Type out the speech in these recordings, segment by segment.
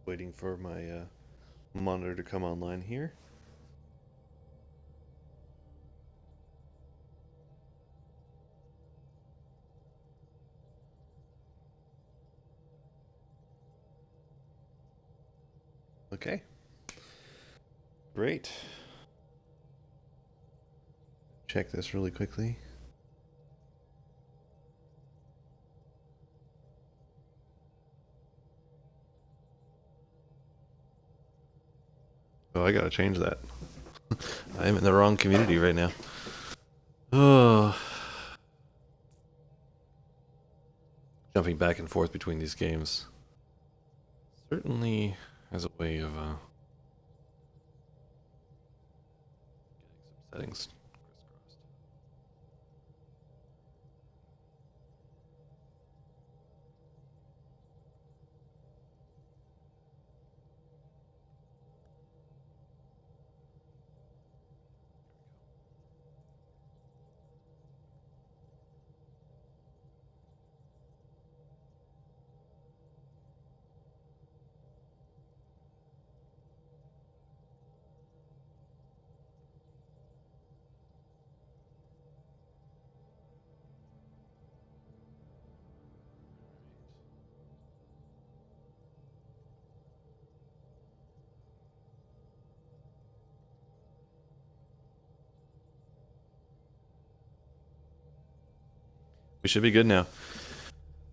Waiting for my monitor to come online here. Okay, great. Check this really quickly. Oh, I gotta change that. I'm in the wrong community right now. Oh, jumping back and forth between these games certainly has a way of getting some settings crisscrossed. We should be good now.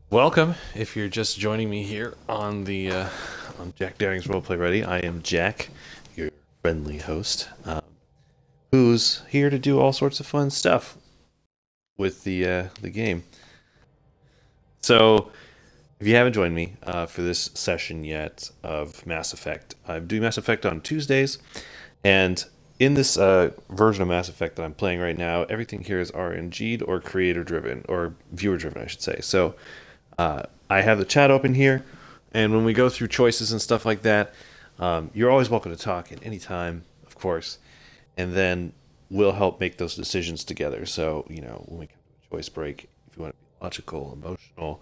Welcome. If you're just joining me here on the on Jack Daring's Roleplay Ready, I am Jack, your friendly host, who's here to do all sorts of fun stuff with the game. So, if you haven't joined me for this session yet of Mass Effect, I'm doing Mass Effect on Tuesdays, and in this version of Mass Effect that I'm playing right now, everything here is RNG'd or creator driven, or viewer driven, I should say. So, I have the chat open here, and when we go through choices and stuff like that, you're always welcome to talk at any time, of course, and then we'll help make those decisions together. So, when we come to a choice break, if you want to be logical, emotional,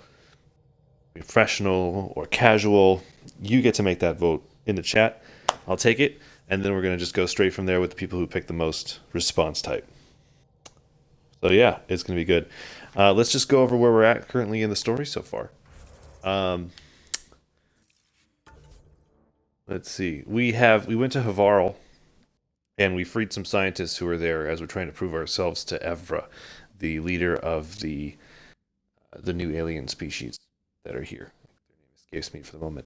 professional, or casual, you get to make that vote in the chat. I'll take it, and then we're going to just go straight from there with the people who pick the most response type. So, yeah, it's going to be good. Let's just go over where we're at currently in the story so far. Um, let's see. We went to Havarl and we freed some scientists who were there as we're trying to prove ourselves to Evra, the leader of the new alien species that are here. Their name escapes me for the moment.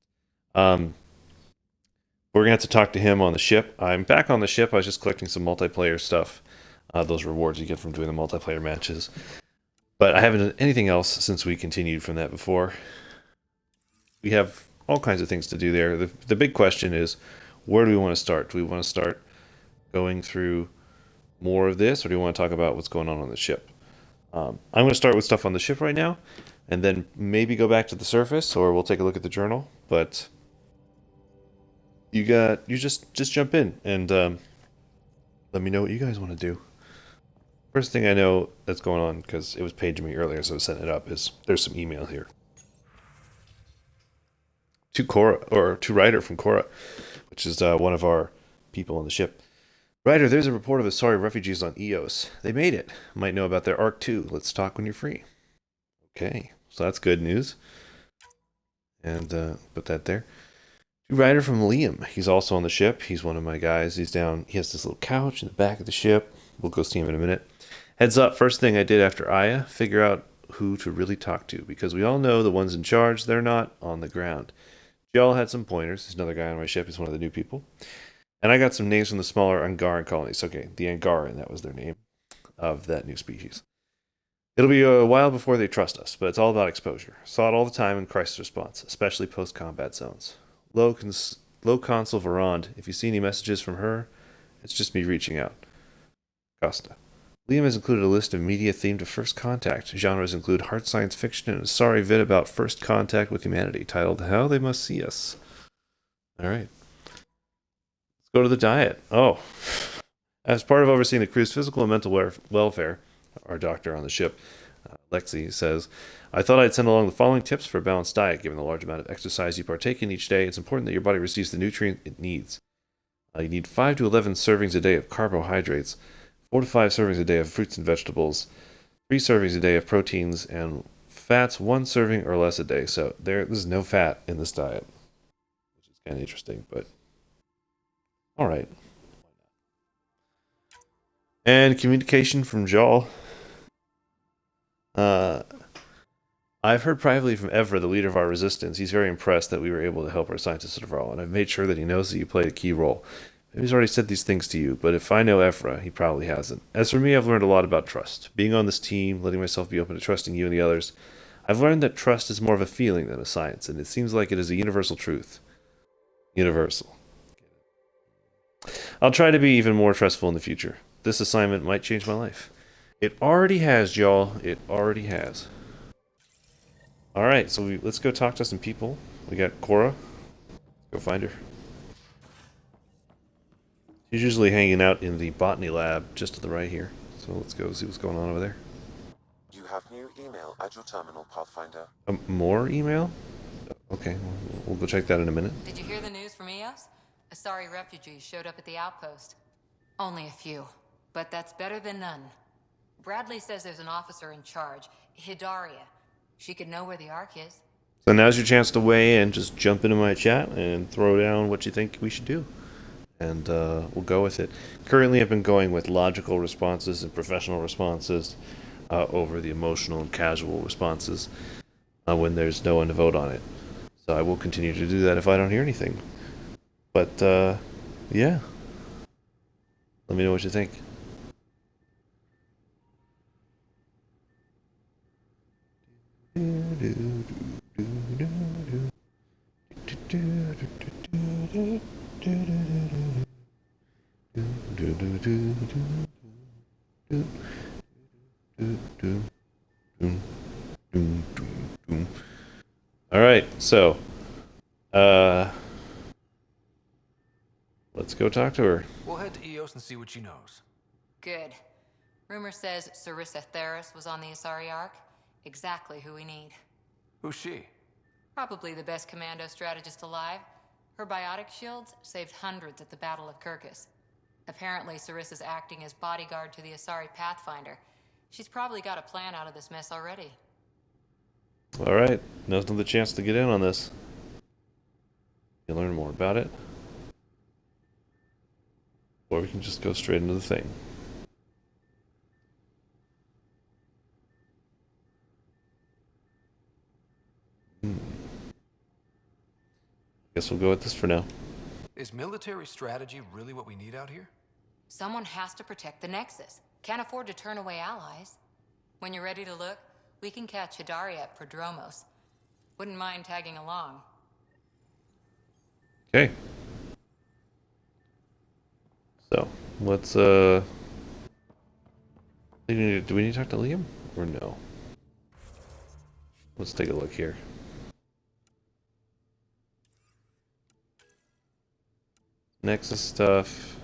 Um, we're gonna have to talk to him on the ship. I'm back on the ship. I was just collecting some multiplayer stuff, those rewards you get from doing the multiplayer matches. But I haven't done anything else since we continued from that before. We have all kinds of things to do there. The big question is, where do we want to start? Do we want to start going through more of this, or do you want to talk about what's going on the ship? I'm going to start with stuff on the ship right now, and then maybe go back to the surface, or we'll take a look at the journal. But you just jump in and let me know what you guys want to do. First thing I know that's going on, because it was paging me earlier, so I was setting it up, is there's some email here to Cora, or to Ryder from Cora, which is one of our people on the ship. Ryder, there's a report of Asari refugees on Eos. They made it. Might know about their Arc 2. Let's talk when you're free. Okay, so that's good news. And put that there. Ryder from Liam. He's also on the ship. He's one of my guys. He's down. He has this little couch in the back of the ship. We'll go see him in a minute. Heads up, first thing I did after Aya, figure out who to really talk to, because we all know the ones in charge, they're not on the ground. Jell had some pointers. There's another guy on my ship. He's one of the new people. And I got some names from the smaller Angaran colonies. Okay, the Angaran, that was their name of that new species. It'll be a while before they trust us, but it's all about exposure. Saw it all the time in crisis response, especially post-combat zones. Low Consul Verond, if you see any messages from her, it's just me reaching out. Costa. Liam has included a list of media themed to First Contact. Genres include hard science fiction and a sorry vid about first contact with humanity, titled How They Must See Us. Alright. Let's go to the diet. Oh. As part of overseeing the crew's physical and mental welfare, our doctor on the ship, Lexi says, I thought I'd send along the following tips for a balanced diet. Given the large amount of exercise you partake in each day, it's important that your body receives the nutrient it needs. You need 5 to 11 servings a day of carbohydrates, 4 to 5 servings a day of fruits and vegetables, 3 servings a day of proteins, and fats 1 serving or less a day. So there's no fat in this diet, which is kind of interesting, but all right. And communication from Jal. I've heard privately from Evra, the leader of our resistance. He's very impressed that we were able to help our scientists at Avral, and I've made sure that he knows that you played a key role. Maybe he's already said these things to you, but if I know Evra, he probably hasn't. As for me, I've learned a lot about trust. Being on this team, letting myself be open to trusting you and the others, I've learned that trust is more of a feeling than a science, and it seems like it is a universal truth. Universal. I'll try to be even more trustful in the future. This assignment might change my life. It already has, y'all. It already has. Alright, so let's go talk to some people. We got Cora. Go find her. She's usually hanging out in the botany lab just to the right here. So let's go see what's going on over there. You have new email at your terminal, Pathfinder. More email? Okay, we'll go check that in a minute. Did you hear the news from Eos? Asari refugees showed up at the outpost. Only a few, but that's better than none. Bradley says there's an officer in charge, Hidaria. She could know where the Ark is. So now's your chance to weigh in. Just jump into my chat and throw down what you think we should do. And we'll go with it. Currently, I've been going with logical responses and professional responses over the emotional and casual responses when there's no one to vote on it. So I will continue to do that if I don't hear anything. But, yeah. Let me know what you think. All right, so let's go talk to her. We'll head to Eos and see what she knows. Good. Rumor says Sarissa Theris was on the Asari Ark. Exactly who we need. Who's she? Probably the best commando strategist alive. Her biotic shields saved hundreds at the Battle of Kirkus. Apparently, Sarissa's acting as bodyguard to the Asari Pathfinder. She's probably got a plan out of this mess already. All right, now's another chance to get in on this. You learn more about it, or we can just go straight into the thing. Guess we'll go with this for now. Is military strategy really what we need out here? Someone has to protect the Nexus. Can't afford to turn away allies. When you're ready to look, we can catch Hidaria at Prodromos. Wouldn't mind tagging along. Okay. So, let's, do we need to talk to Liam? Or no? Let's take a look here. Nexus stuff.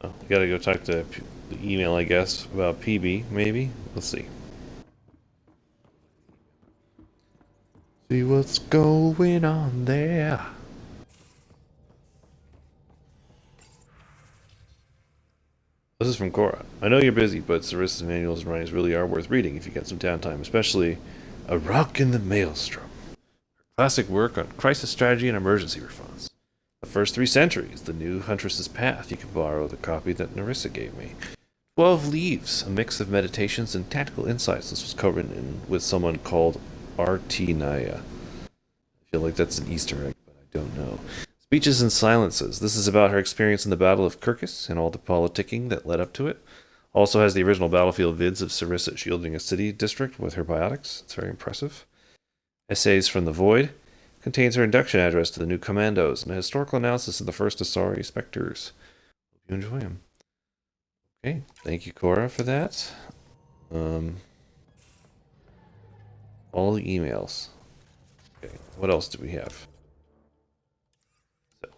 Oh, we gotta go talk to the email, I guess, about PB, maybe? Let's see. See what's going on there. This is from Cora. I know you're busy, but Sarissa's manuals and writings really are worth reading if you get some downtime, especially A Rock in the Maelstrom. Classic work on crisis strategy and emergency response. The first 3 centuries, the new Huntress's Path. You can borrow the copy that Narissa gave me. 12 Leaves, a mix of meditations and tactical insights. This was covered with someone called R.T. Naya. I feel like that's an Easter egg, but I don't know. Speeches and Silences. This is about her experience in the Battle of Kirkus and all the politicking that led up to it. Also has the original battlefield vids of Sarissa shielding a city district with her biotics. It's very impressive. Essays from the Void. Contains her induction address to the new commandos and a historical analysis of the first Asari Spectres. Hope you enjoy them. Okay, thank you, Cora, for that. All the emails. Okay, what else do we have? So,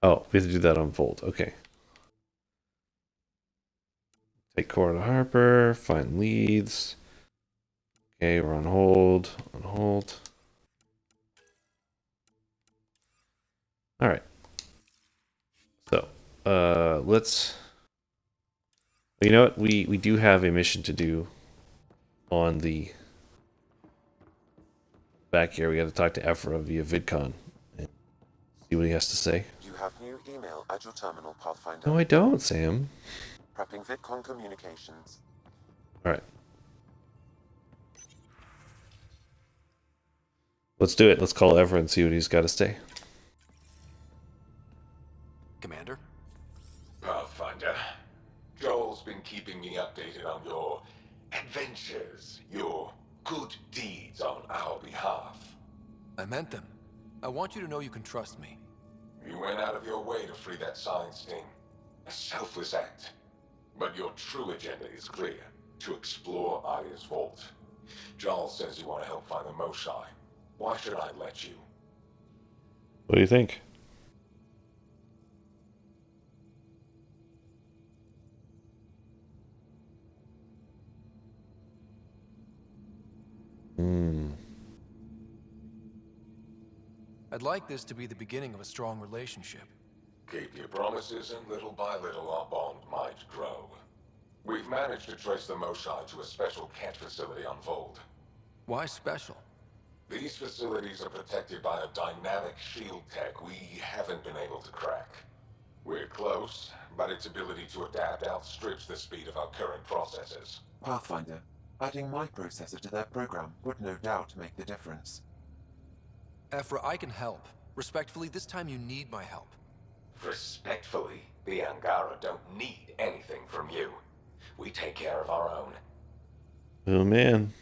Oh, we have to do that on Volt. Okay. Take Cora to Harper. Find leads. Okay, we're on hold. On hold. All right. So, let's. You know what? We do have a mission to do on the back here. We got to talk to Ephra via VidCon and see what he has to say. You have new email at your terminal, Pathfinder. No, I don't, Sam. Prepping VidCon communications. All right. Let's do it. Let's call Ephra and see what he's got to say. Commander? Pathfinder, Joel's been keeping me updated on your adventures, your good deeds on our behalf. I meant them. I want you to know you can trust me. You went out of your way to free that science team. A selfless act. But your true agenda is clear. To explore Aya's vault. Joel says you want to help find the Moshae. Why should I let you? What do you think? I'd like this to be the beginning of a strong relationship. Keep your promises, and little by little our bond might grow. We've managed to trace the Moshae to a special cat facility on Vold. Why special? These facilities are protected by a dynamic shield tech we haven't been able to crack. We're close, but its ability to adapt outstrips the speed of our current processors. Pathfinder, adding my processor to their program would no doubt make the difference. Ephra, I can help. Respectfully, this time you need my help. Respectfully, the Angara don't need anything from you. We take care of our own. Oh, man.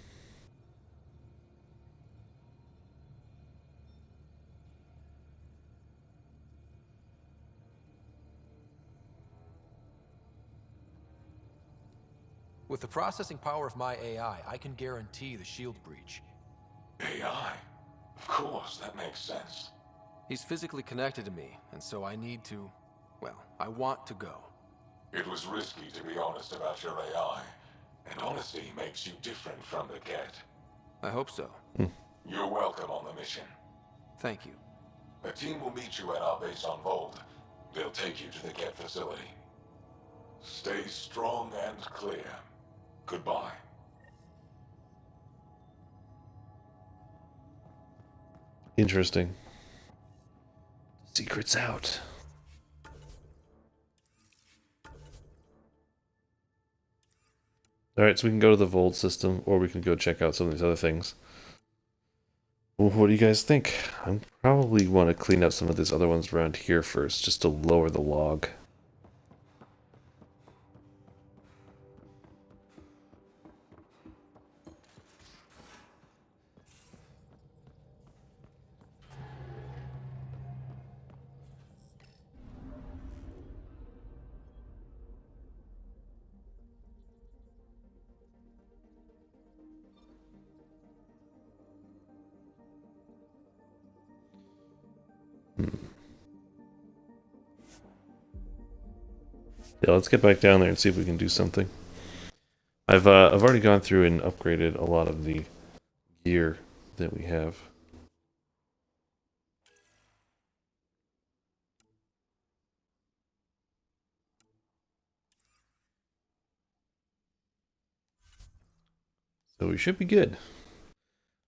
With the processing power of my AI, I can guarantee the shield breach. AI? Of course, that makes sense. He's physically connected to me, and so I need to... well, I want to go. It was risky to be honest about your AI, and honesty makes you different from the cat. I hope so. You're welcome on the mission. Thank you. A team will meet you at our base on Vold. They'll take you to the cat facility. Stay strong and clear. Goodbye. Interesting. Secret's out. Alright, so we can go to the Volt system, or we can go check out some of these other things. Well, what do you guys think? I probably want to clean up some of these other ones around here first, just to lower the log. Yeah, let's get back down there and see if we can do something. I've already gone through and upgraded a lot of the gear that we have. So we should be good.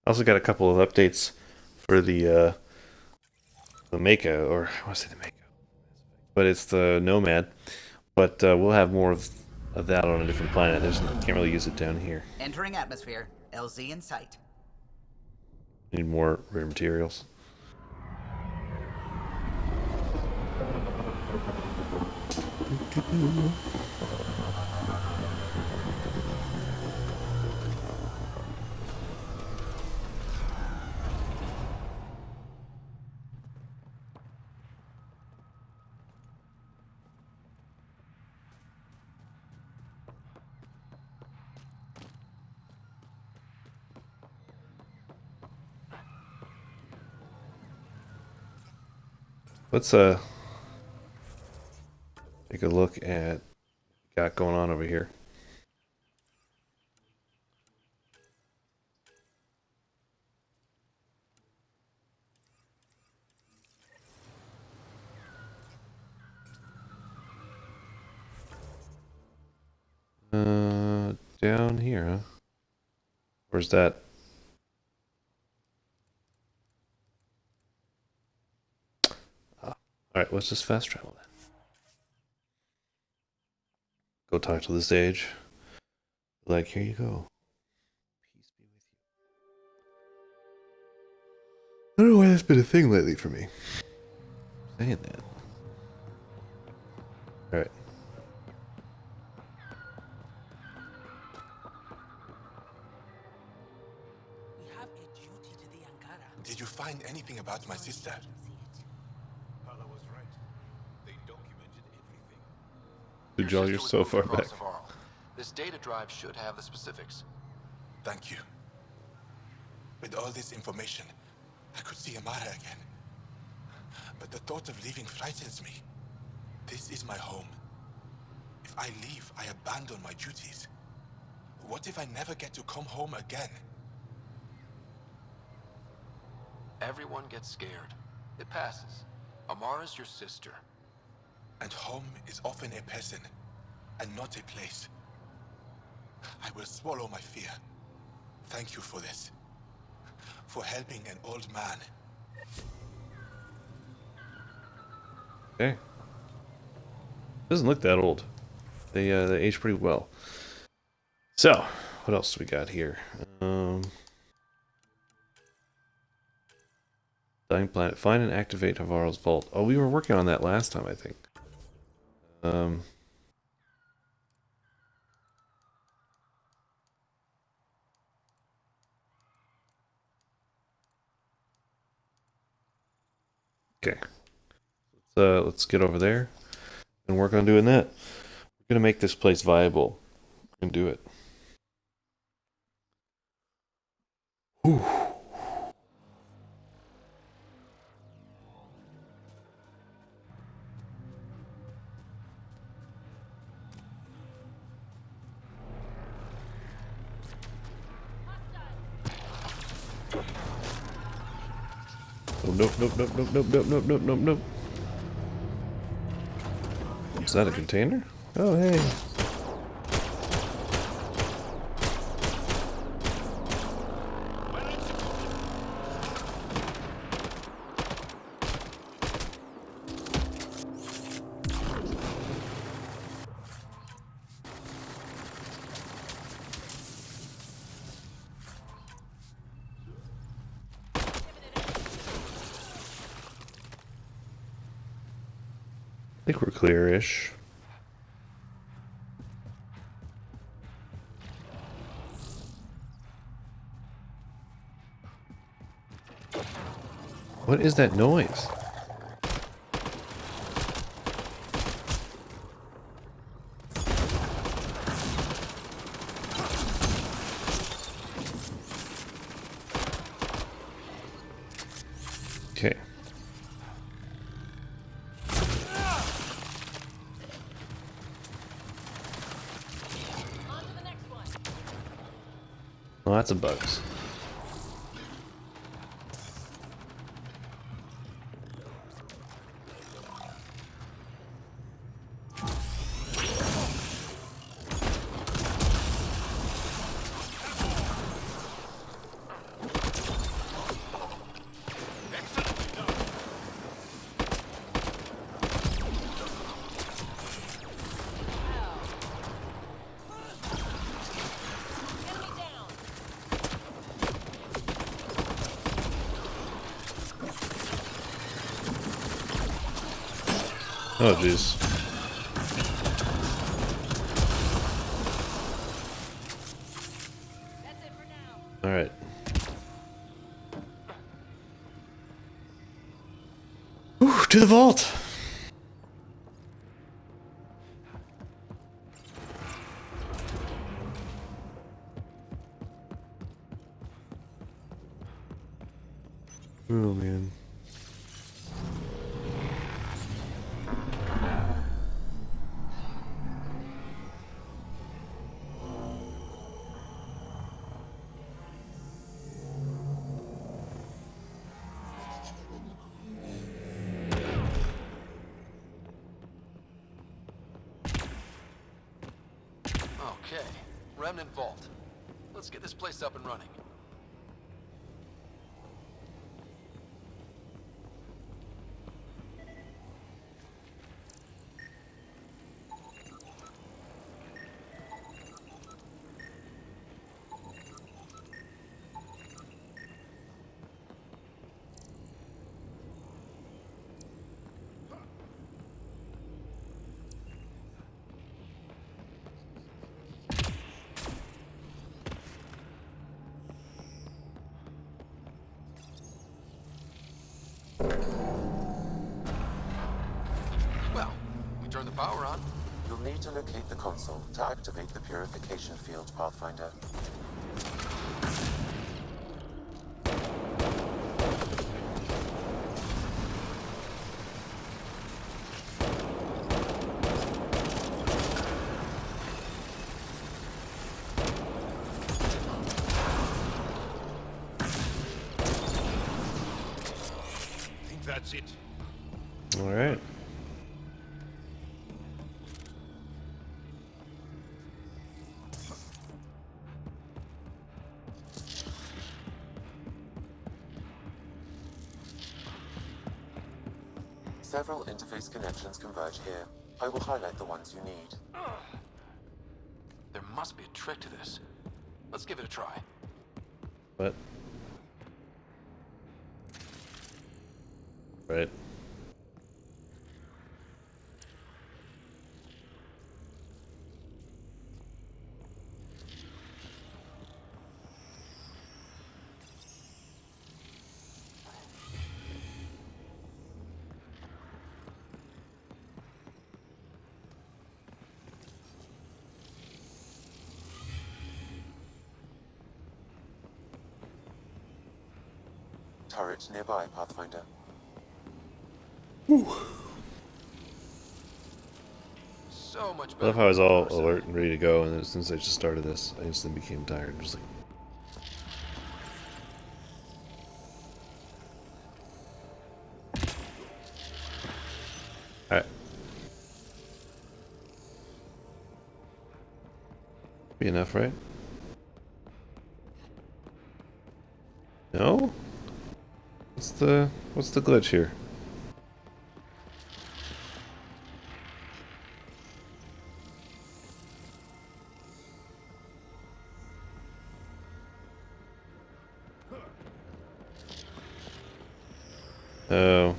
I also got a couple of updates for the Mako, or I want to say the Mako, but it's the Nomad. But we'll have more of that on a different planet. Can't really use it down here. Entering atmosphere. LZ in sight. Need more rare materials. Let's take a look at what we got going on over here. Down here, huh? Where's that? Alright, let's just fast travel then. Go talk to the sage. Like, here you go. Peace be with you. I don't know why that's been a thing lately for me. Saying that. Alright. Did you find anything about my sister? Hala was right. They documented everything. Dujal, you're so far back. This data drive should have the specifics. Thank you. With all this information, I could see Amara again. But the thought of leaving frightens me. This is my home. If I leave, I abandon my duties. What if I never get to come home again? Everyone gets scared. It passes. Amara's your sister. And home is often a person, and not a place. I will swallow my fear. Thank you for this. For helping an old man. Okay. Doesn't look that old. They age pretty well. So, what else do we got here? Dying Planet. Find and activate Havarl's vault. Oh, we were working on that last time, I think. Okay. Let's get over there and work on doing that. We're gonna make this place viable and do it. Whew. Oh, nope, nope, nope, nope, nope, nope, nope, nope, nope, nope. Is that a container? Oh, hey. I think we're clear-ish. What is that noise? Okay. Lots of bugs. Oh, jeez. All right. Whew, to the vault. Oh, man. Okay, Remnant Vault. Let's get this place up and running. Well, we turn the power on. You'll need to locate the console to activate the purification field, Pathfinder. I think that's it. All right. Several interface connections converge here. I will highlight the ones you need. There must be a trick to this. Let's give it a try. What? Right. Turret nearby, Pathfinder. So much I better. love how I was all than alert and ready to go, and then as soon as I just started this, I instantly became tired. Just like, alright. Be enough, right? No? What's the glitch here? Oh.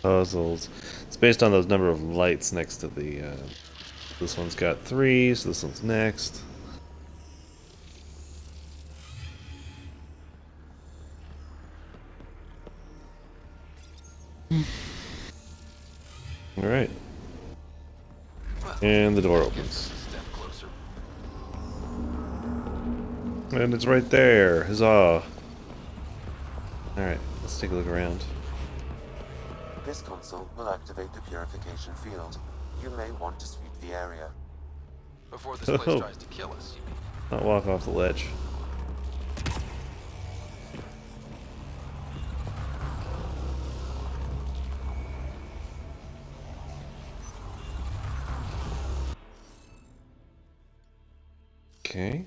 Puzzles. It's based on those number of lights next to the, this one's got 3, so this one's next. Alright. Well, And the door just opens. a step closer. And it's right there. Huzzah. Alright, let's take a look around. This console will activate the purification field. You may want to sweep the area. Before this place tries to kill us, you mean? Not walk off the ledge. Okay.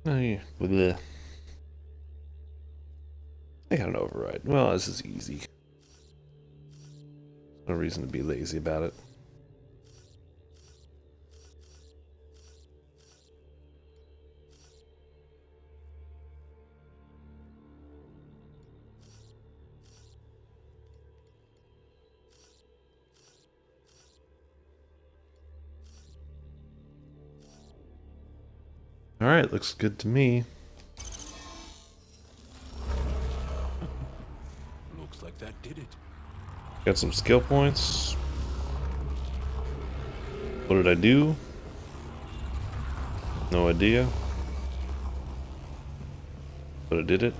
Oh yeah. Bleh. Well, this is easy. No reason to be lazy about it. Alright, looks good to me. Looks like that did it. Got some skill points. What did I do? No idea. But I did it.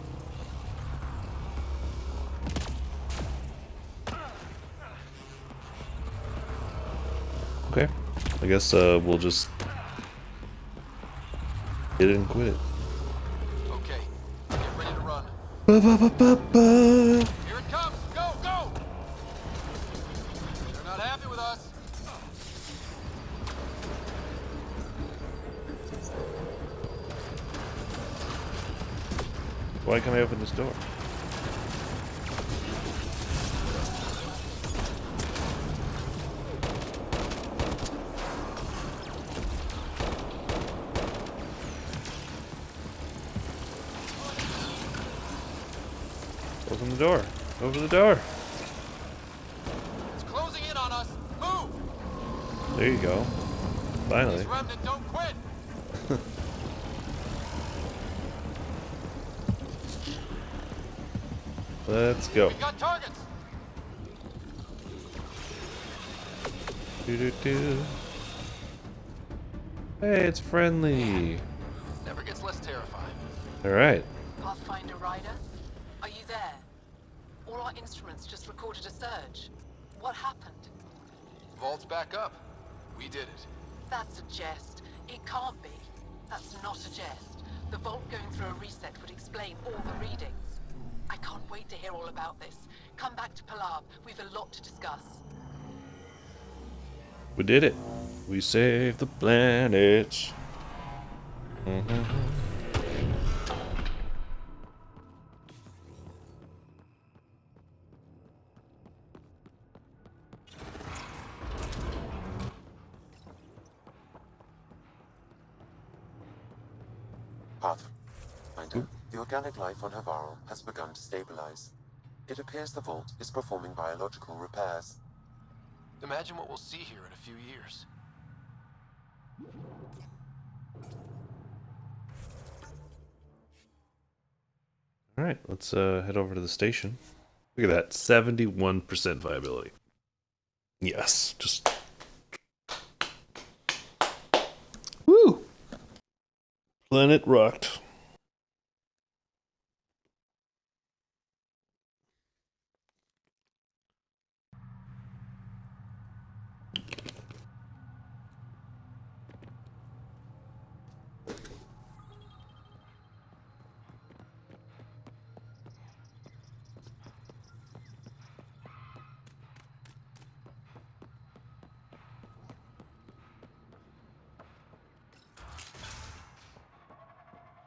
Okay. I guess we'll just hit it and quit it. Okay, get ready to run. Ba-ba-ba-ba-ba. Here it comes! Go, go! They're not happy with us. Why can't I open this door? Open the door. Open the door. It's closing in on us. Move! There you go. Finally. These remnant don't quit. Let's go. We got targets. Doo-doo-doo. Hey, it's friendly. Never gets less terrifying. Alright. Pathfinder Ryder, are you there? All our instruments just recorded a surge. What happened? Vault's back up. We did it. That's a jest. It can't be. That's not a jest. The vault going through a reset would explain all the readings. I can't wait to hear all about this. Come back to Palab. We've a lot to discuss. We did it. We saved the planet. Pathfinder, the organic life on Havaro has begun to stabilize. It appears the vault is performing biological repairs. Imagine what we'll see here in a few years. Alright, let's head over to the station. Look at that, 71% viability. Yes, just... Woo! Planet rocked.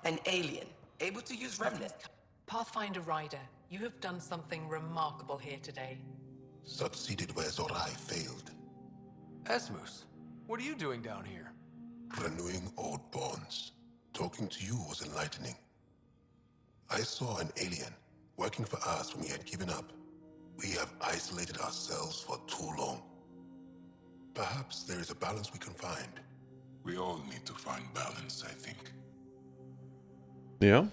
An alien, able to use Remnant. Pathfinder Ryder, you have done something remarkable here today. Succeeded where Zorai failed. Esmus, what are you doing down here? Renewing old bonds. Talking to you was enlightening. I saw an alien working for us when we had given up. We have isolated ourselves for too long. Perhaps there is a balance we can find. We all need to find balance, I think. Yeah.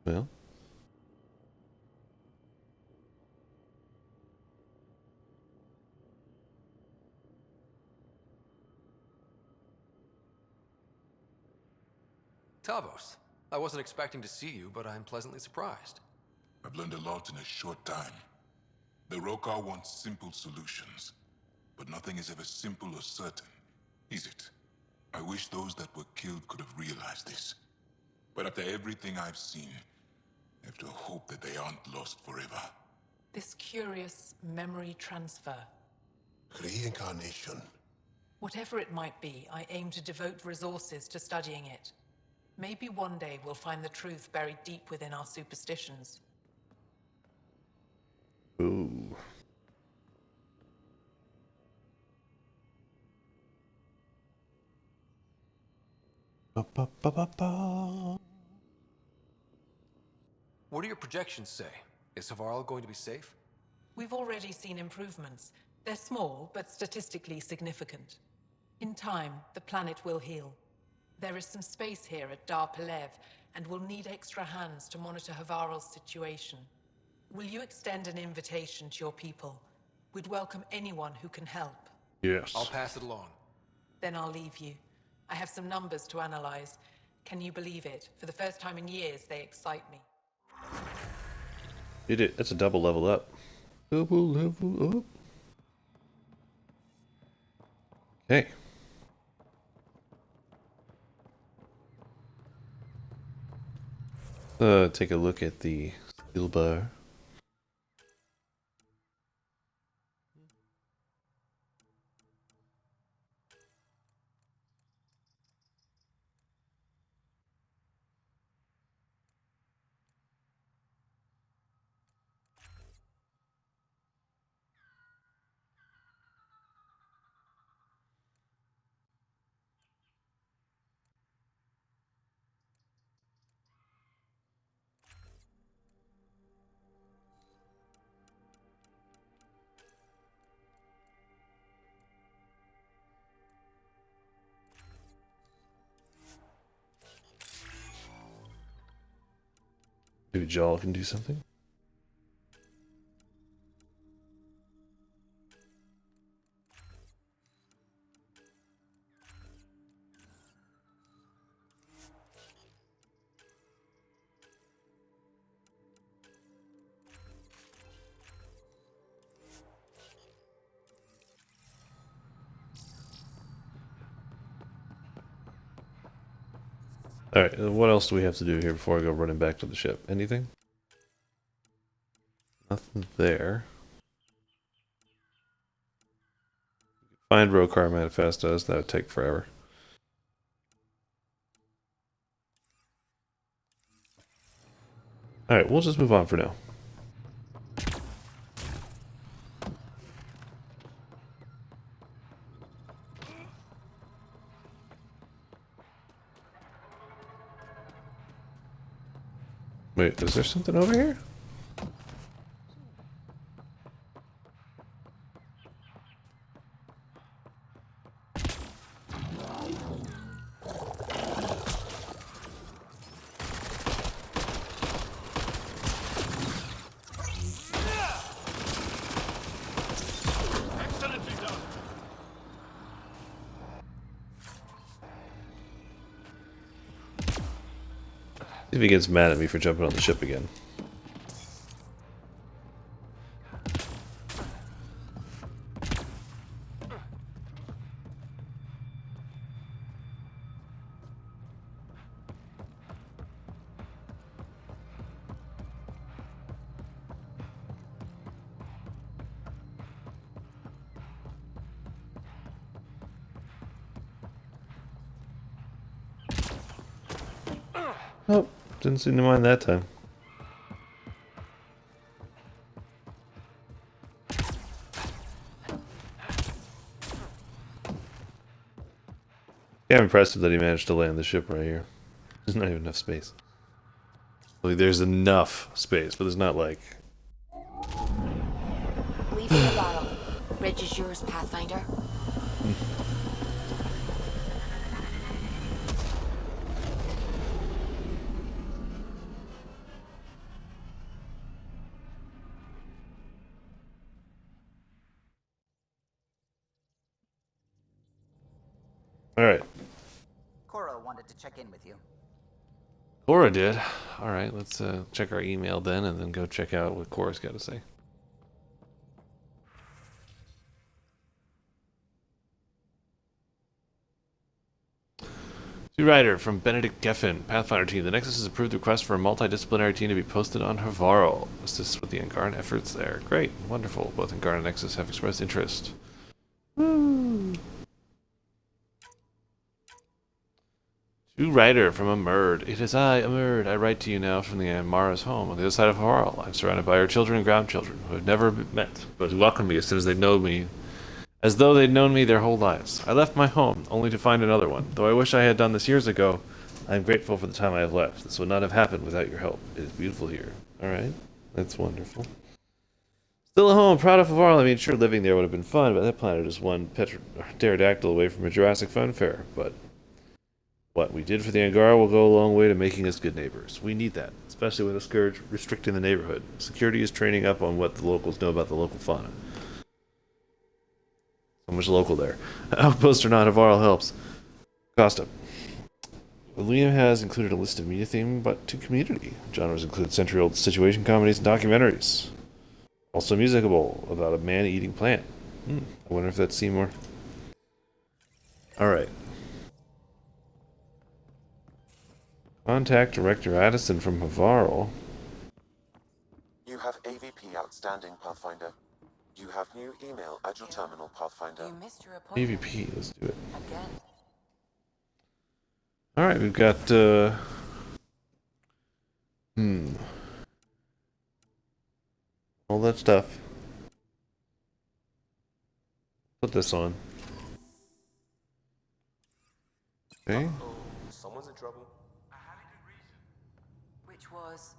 Well. Tavos, I wasn't expecting to see you, but I'm pleasantly surprised. I've learned a lot in a short time. The Rokar want simple solutions, but nothing is ever simple or certain, is it? I wish those that were killed could have realized this. But after everything I've seen, I have to hope that they aren't lost forever. This curious memory transfer. Reincarnation. Whatever it might be, I aim to devote resources to studying it. Maybe one day we'll find the truth buried deep within our superstitions. Ooh. Ba, ba, ba, ba, ba. What do your projections say? Is Havarl going to be safe? We've already seen improvements. They're small, but statistically significant. In time, the planet will heal. There is some space here at Dar Pelev, and we'll need extra hands to monitor Havarl's situation. Will you extend an invitation to your people? We'd welcome anyone who can help. Yes. I'll pass it along. Then I'll leave you. I have some numbers to analyze. Can you believe it? For the first time in years, they excite me. Did it. That's a double level up. Double level up. Okay. Take a look at the skill bar. Maybe Jaal can do something. Alright, what else do we have to do here before I go running back to the ship? Anything? Nothing there. Find Rokar Manifestos, that would take forever. Alright, we'll just move on for now. Wait, is there something over here? See if he gets mad at me for jumping on the ship again. Nope, didn't seem to mind that time. Yeah, I'm impressive that he managed to land the ship right here. There's not even enough space. Like, there's enough space, but there's not like... Leaving the bottle. Bridge is yours, Pathfinder. Alright. Cora wanted to check in with you. Cora did. Alright, let's check our email then, and then go check out what Cora's got to say. To Ryder from Benedict Geffen, Pathfinder team. The Nexus has approved the request for a multidisciplinary team to be posted on Havarl. Assists with the Angaran efforts there. Great. Wonderful. Both Angaran and Nexus have expressed interest. Woo! To Ryder from Amurd. It is I, Amurd. I write to you now from the Amara's home on the other side of Harl. I'm surrounded by her children and grandchildren, who have never met, but who welcome me as soon as they know me, as though they'd known me their whole lives. I left my home, only to find another one. Though I wish I had done this years ago, I am grateful for the time I have left. This would not have happened without your help. It is beautiful here. Alright, that's wonderful. Still at home, proud of Varl. I mean, sure, living there would have been fun, but that planet is one pterodactyl away from a Jurassic Fun Fair. But what we did for the Angara will go a long way to making us good neighbors. We need that, especially with a scourge restricting the neighborhood. Security is training up on what the locals know about the local fauna. So much local there. Outpost or not, Varl helps. Costa. Liam has included a list of media theme, but to community. Genres include century-old situation comedies and documentaries. Also musicable about a man eating plant. I wonder if that's Seymour. Alright. Contact Director Addison from Havarl. You have AVP outstanding, Pathfinder. You have new email at your terminal, Pathfinder. You missed your appointment. AVP, let's do it. Again. Alright, we've got, all that stuff. Put this on. Okay. Someone's in trouble. I had a good reason. Which was?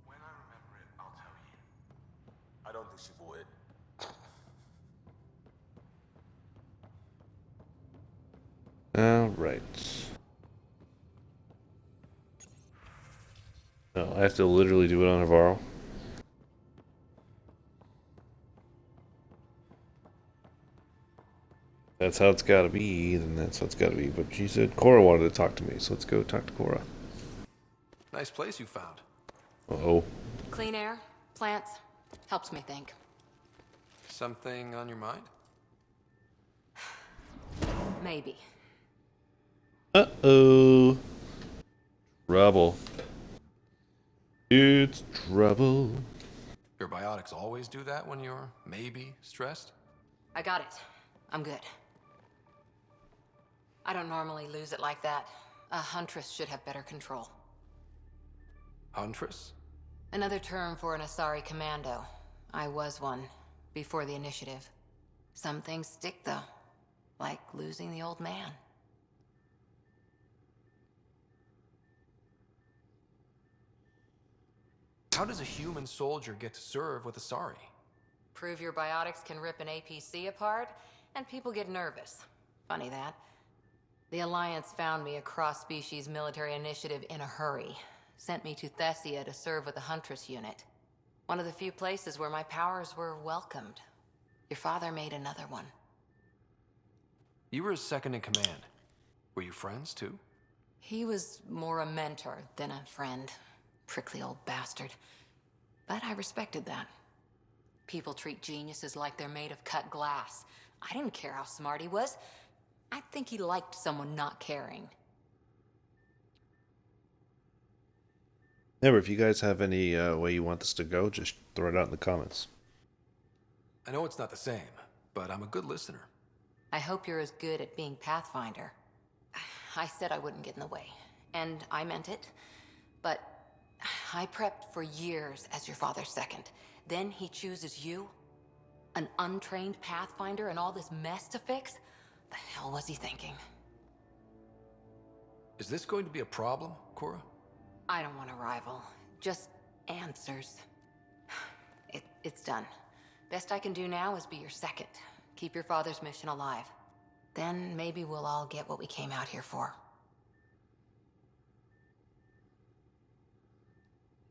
When I remember it, I'll tell you. I don't think she would. Alright. No, I have to literally do it on Havarl. That's how it's gotta be, then that's how it's gotta be. But she said Cora wanted to talk to me, so let's go talk to Cora. Nice place you found. Uh-oh. Clean air, plants, helps me think. Something on your mind? Maybe. Uh-oh. Trouble. It's trouble. Your biotics always do that when you're maybe stressed? I got it. I'm good. I don't normally lose it like that. A huntress should have better control. Huntress? Another term for an Asari commando. I was one, before the initiative. Some things stick, though. Like losing the old man. How does a human soldier get to serve with Asari? Prove your biotics can rip an APC apart, and people get nervous. Funny that. The Alliance found me a cross-species military initiative in a hurry. Sent me to Thessia to serve with the Huntress unit. One of the few places where my powers were welcomed. Your father made another one. You were his second in command. Were you friends, too? He was more a mentor than a friend. Prickly old bastard. But I respected that. People treat geniuses like they're made of cut glass. I didn't care how smart he was. I think he liked someone not caring. Remember, if you guys have any way you want this to go, just throw it out in the comments. I know it's not the same, but I'm a good listener. I hope you're as good at being Pathfinder. I said I wouldn't get in the way, and I meant it. But I prepped for years as your father's second. Then he chooses you? An untrained Pathfinder and all this mess to fix? The hell was he thinking? Is this going to be a problem, Cora? I don't want a rival. Just answers. It's done. Best I can do now is be your second. Keep your father's mission alive. Then maybe we'll all get what we came out here for.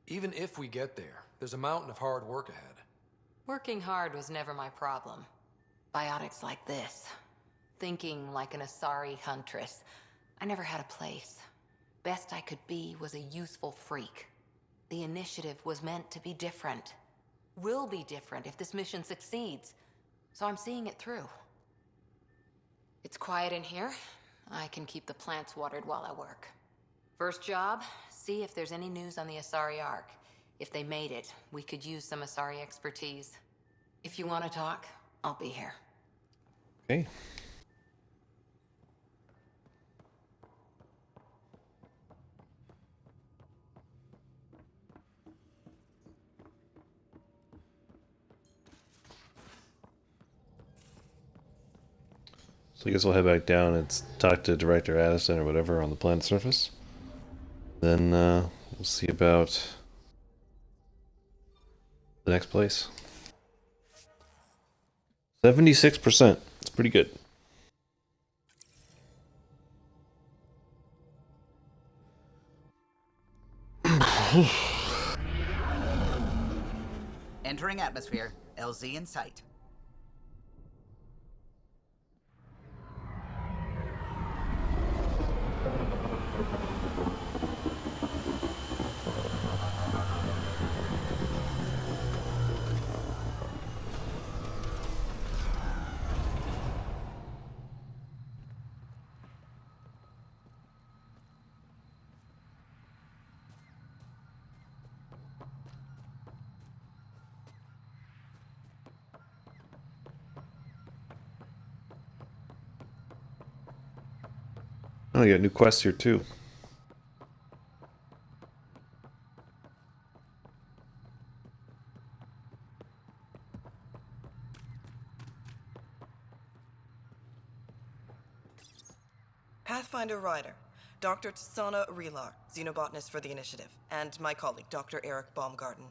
Even if we get there, there's a mountain of hard work ahead. Working hard was never my problem. Biotics like this. Thinking like an Asari huntress. I never had a place. Best I could be was a useful freak. The initiative was meant to be different. Will be different if this mission succeeds. So I'm seeing it through. It's quiet in here. I can keep the plants watered while I work. First job, see if there's any news on the Asari Ark. If they made it, we could use some Asari expertise. If you want to talk, I'll be here. Okay. So I guess we'll head back down and talk to Director Addison or whatever on the planet's surface. Then we'll see about the next place. 76%. It's pretty good. Entering atmosphere. LZ in sight. Oh, you got new quests here too. Pathfinder Ryder, Dr. Tsana Relar, xenobotanist for the Initiative, and my colleague, Dr. Eric Baumgarten.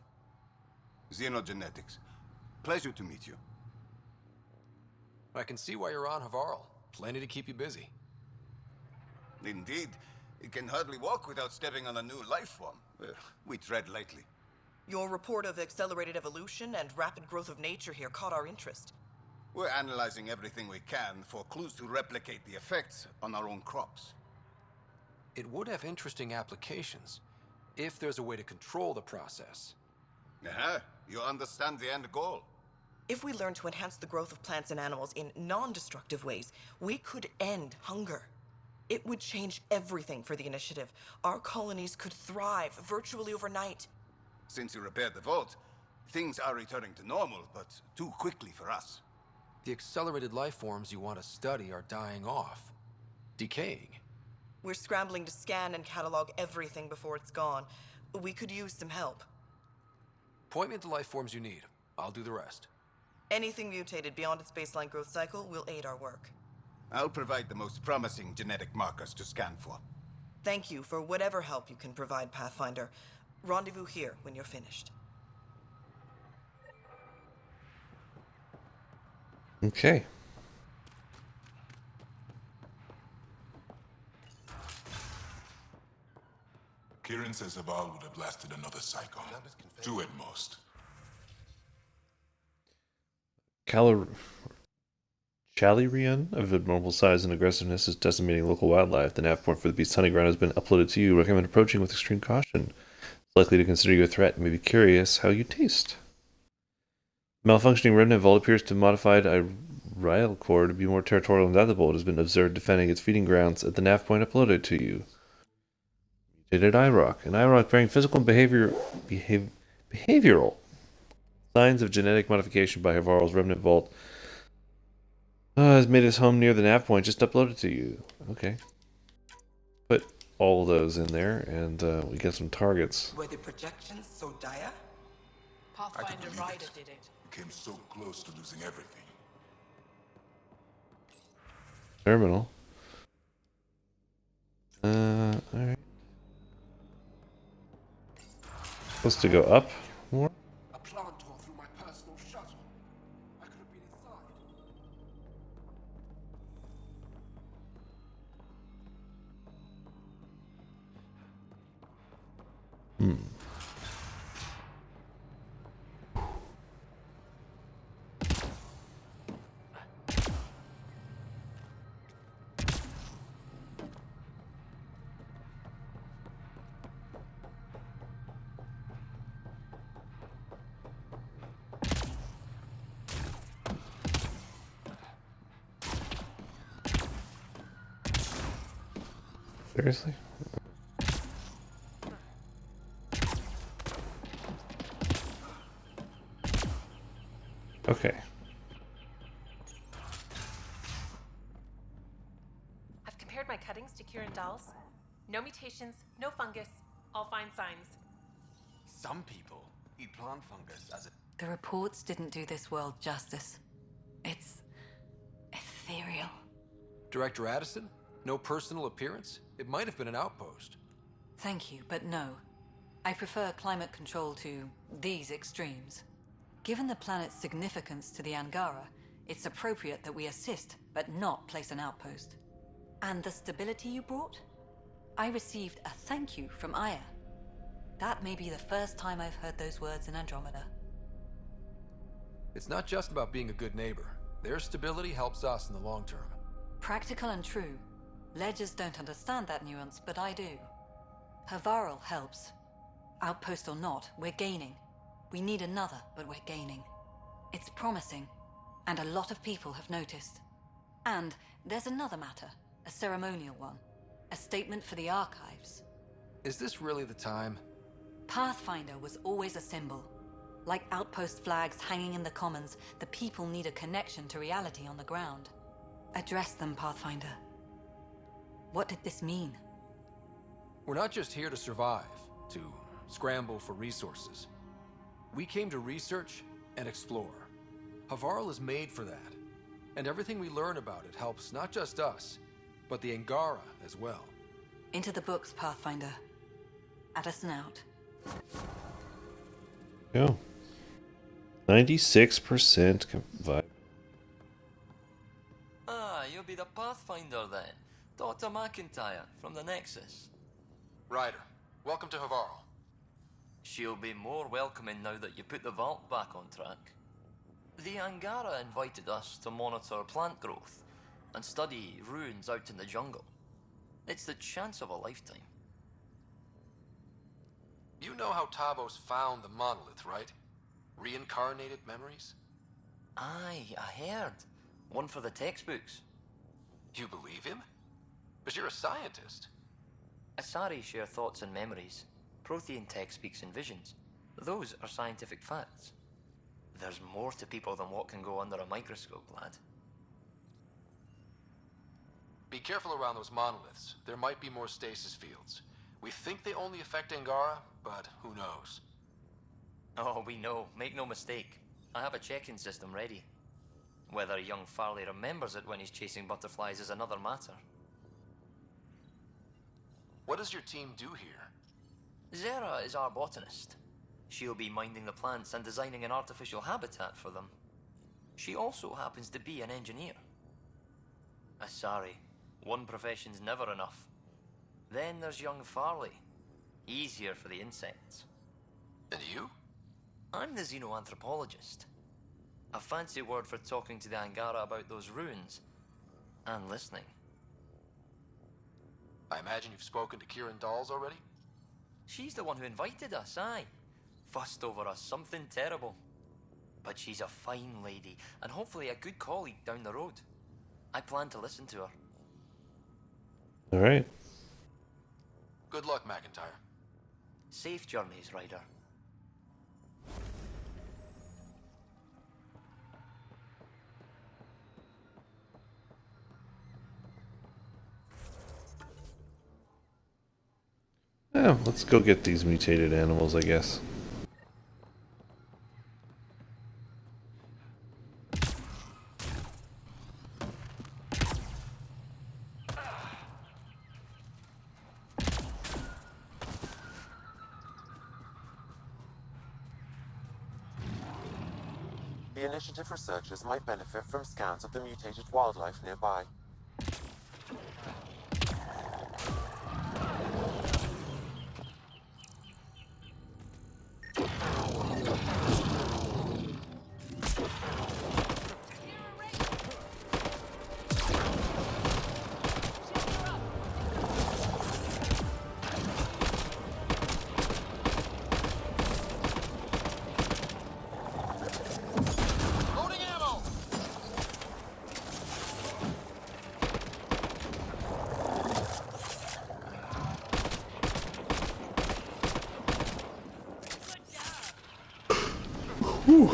Xenogenetics. Pleasure to meet you. I can see why you're on Havarl. Plenty to keep you busy. Indeed. You can hardly walk without stepping on a new life form. We tread lightly. Your report of accelerated evolution and rapid growth of nature here caught our interest. We're analyzing everything we can for clues to replicate the effects on our own crops. It would have interesting applications, if there's a way to control the process. You understand the end goal. If we learn to enhance the growth of plants and animals in non-destructive ways, we could end hunger. It would change everything for the Initiative. Our colonies could thrive virtually overnight. Since you repaired the vault, things are returning to normal, but too quickly for us. The accelerated life forms you want to study are dying off. Decaying. We're scrambling to scan and catalog everything before it's gone. We could use some help. Point me to the life forms you need. I'll do the rest. Anything mutated beyond its baseline growth cycle will aid our work. I'll provide the most promising genetic markers to scan for. Thank you for whatever help you can provide, Pathfinder. Rendezvous here when you're finished. Okay. Kieran says Havarl would have lasted another cycle. 2 at most. Chalirian of abnormal size and aggressiveness is decimating local wildlife. The nav point for the beast's hunting ground has been uploaded to you. Recommend approaching with extreme caution. It's likely to consider you a threat and may be curious how you taste. Malfunctioning remnant vault appears to have modified a Ryle core to be more territorial and adaptable. It has been observed defending its feeding grounds at the nav point uploaded to you. Mutated IROC. An IROC bearing physical and behavioral signs of genetic modification by Havarl's remnant vault has made its home near the nav point. Just uploaded to you. Okay. Put all those in there, and we get some targets. Were the projections so dire? Pathfinder Ryder did it. We came so close to losing everything. Terminal. Alright. Supposed to go up more? A plant tore through my personal shuttle. I could have been inside. Seriously? Okay. I've compared my cuttings to Kieran Dahl's. No mutations, no fungus, all fine signs. Some people eat plant fungus as a... The reports didn't do this world justice. It's ethereal. Director Addison? No personal appearance? It might have been an outpost. Thank you, but no. I prefer climate control to these extremes. Given the planet's significance to the Angara, it's appropriate that we assist, but not place an outpost. And the stability you brought? I received a thank you from Aya. That may be the first time I've heard those words in Andromeda. It's not just about being a good neighbor. Their stability helps us in the long term. Practical and true. Ledgers don't understand that nuance, but I do. Havarl helps. Outpost or not, we're gaining. We need another, but we're gaining. It's promising, and a lot of people have noticed. And there's another matter, a ceremonial one. A statement for the archives. Is this really the time? Pathfinder was always a symbol. Like outpost flags hanging in the commons, the people need a connection to reality on the ground. Address them, Pathfinder. What did this mean? We're not just here to survive, to scramble for resources. We came to research and explore. Havarl is made for that. And everything we learn about it helps not just us, but the Angara as well. Into the books, Pathfinder. Addison out. Go. 96% vibe. Ah, you'll be the Pathfinder then. Dr. McIntyre from the Nexus. Ryder, welcome to Havarl. She'll be more welcoming now that you put the vault back on track. The Angara invited us to monitor plant growth and study ruins out in the jungle. It's the chance of a lifetime. You know how Tavos found the monolith, right? Reincarnated memories? Aye, I heard. One for the textbooks. You believe him? But you're a scientist. Asari share thoughts and memories. Prothean tech speaks in visions. Those are scientific facts. There's more to people than what can go under a microscope, lad. Be careful around those monoliths. There might be more stasis fields. We think they only affect Angara, but who knows? Oh, we know. Make no mistake. I have a check-in system ready. Whether young Farley remembers it when he's chasing butterflies is another matter. What does your team do here? Zera is our botanist. She'll be minding the plants and designing an artificial habitat for them. She also happens to be an engineer. Asari, one profession's never enough. Then there's young Farley. Easier for the insects. And you? I'm the xenoanthropologist. A fancy word for talking to the Angara about those ruins. And listening. I imagine you've spoken to Kieran Dawes already? She's the one who invited us, aye. Fussed over us something terrible. But she's a fine lady, and hopefully a good colleague down the road. I plan to listen to her. Alright. Good luck, McIntyre. Safe journeys, Ryder. Oh, let's go get these mutated animals, I guess. The initiative researchers might benefit from scans of the mutated wildlife nearby. Whew.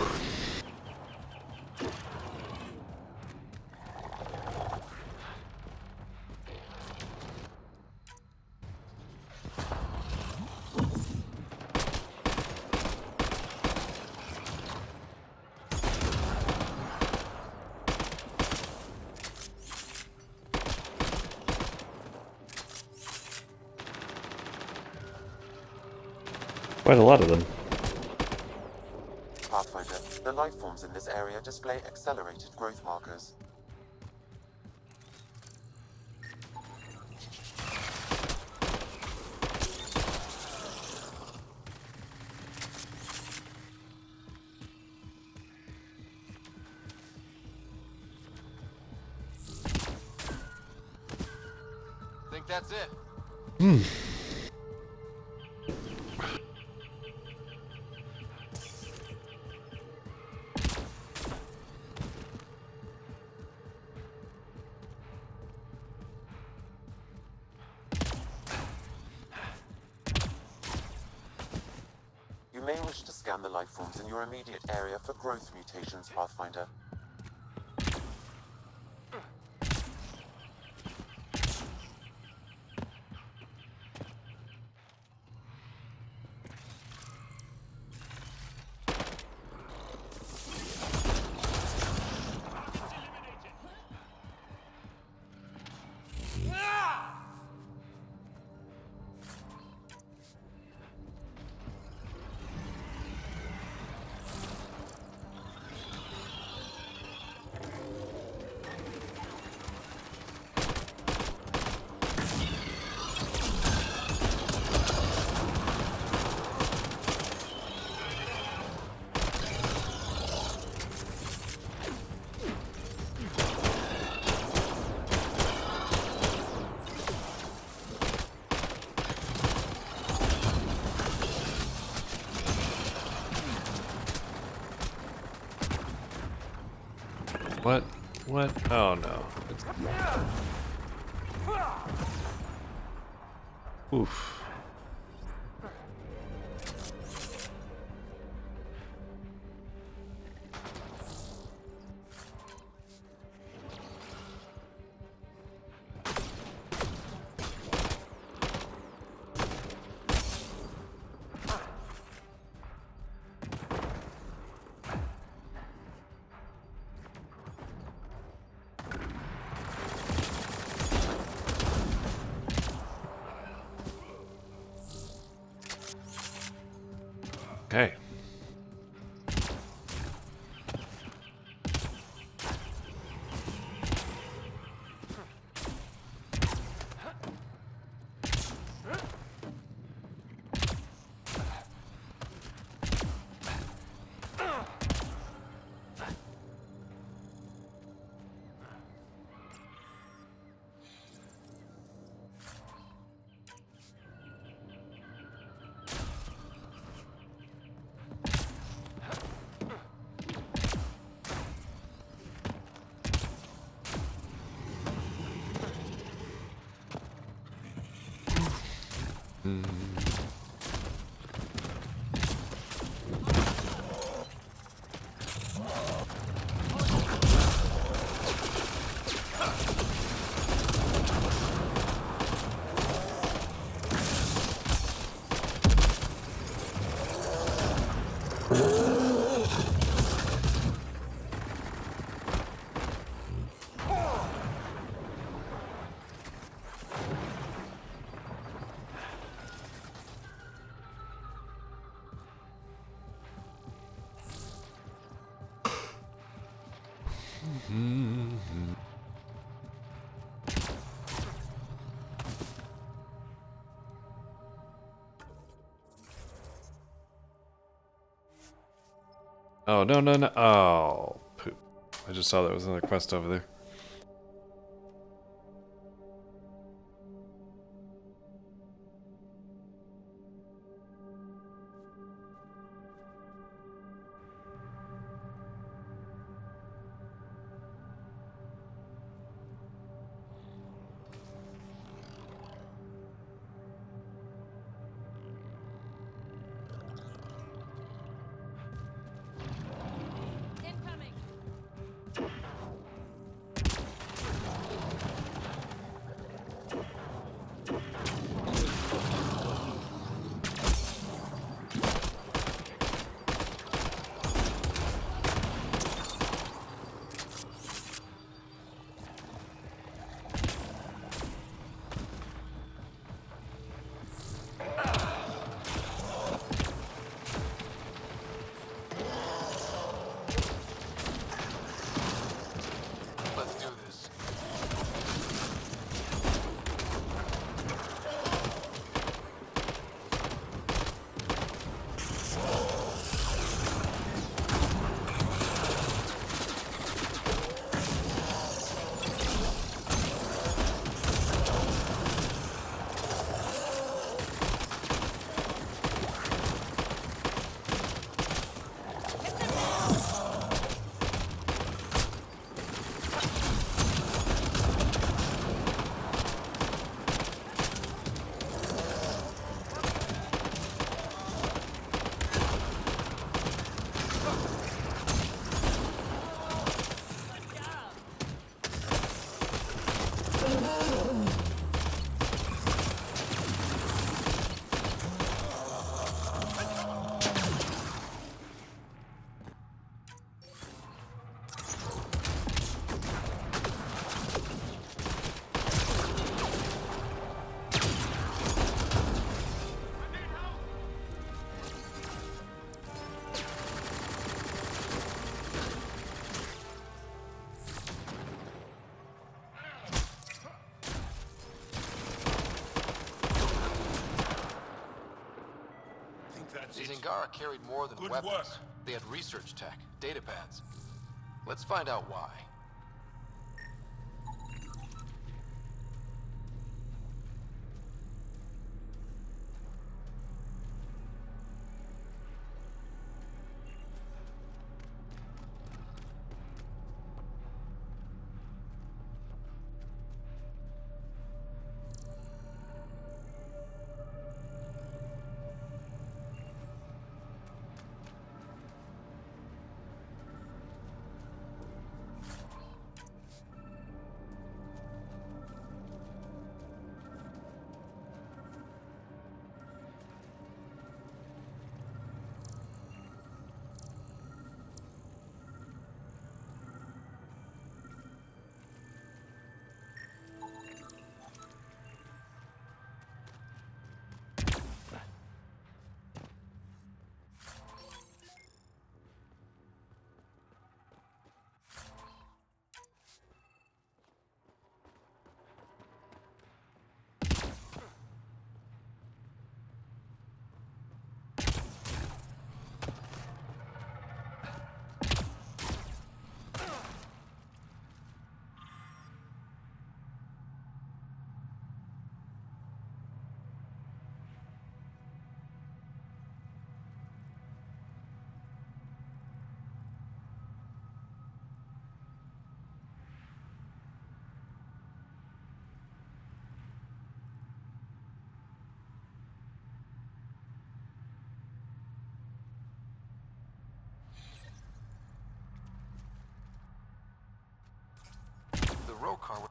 Quite a lot of them. Pathfinder, the life forms in this area display accelerated growth markers. Think that's it? You may wish to scan the life forms in your immediate area for growth mutations, Pathfinder. What? What? Oh no. Oof. Okay. Oh, no, no, no. Oh, poop. I just saw that was another quest over there. These Angara carried more than weapons. They had research tech, data pads. Let's find out why. The Rokar